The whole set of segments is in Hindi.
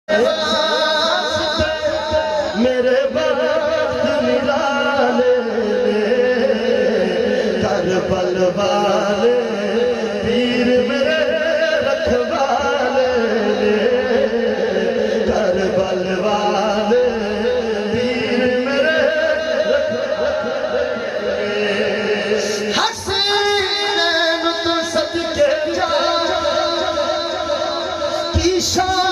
मेरे बात निराले करबल वाले पीर मेरे रखवाले करबल वाले पीर मेरे हसीन तो सदके जा की शान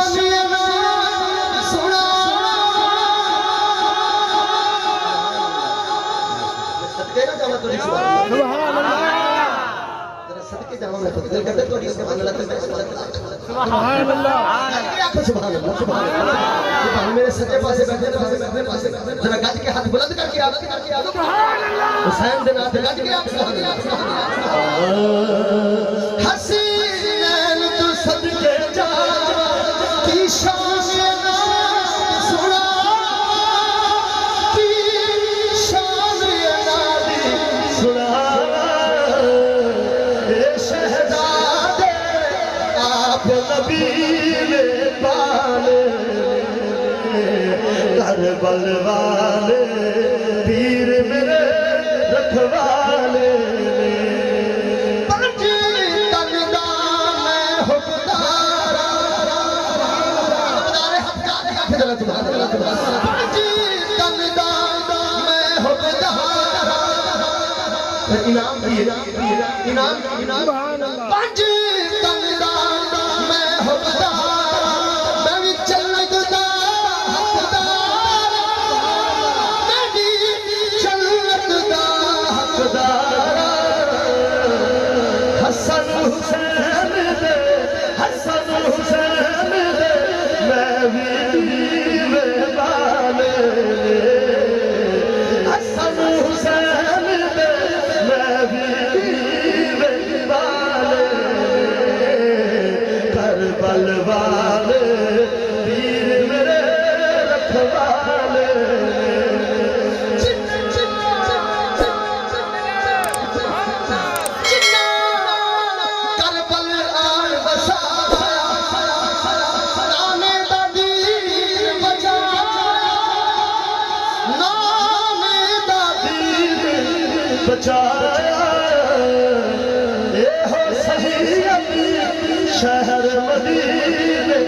मेरे सच्चे पासे बैठे जरा गज के हाथ बुलंद करके हुसैन दे नाम पे गज के हसीन तू सदके जा की शान सुना की शान सुना शहजादे आप नबी ने पाले करबल वाले पीर मेरे रखवाले पंज तनदा मैं हुक्मदार पंज तनदा मैं हुक्मदार इनाम पंज तनदा मैं हुक्मदार मैं भी चलदा हकदार मैं भी चलदा हकदार हसन हुसैन दे मैं भी वाले हसन हुसैन दे मैं भी करबल वाले पीर मेरे रखवाले करबल आल बसा नामे दा दीन बचाया नामे दा दीन बचाया ए हो सही शहर मदीने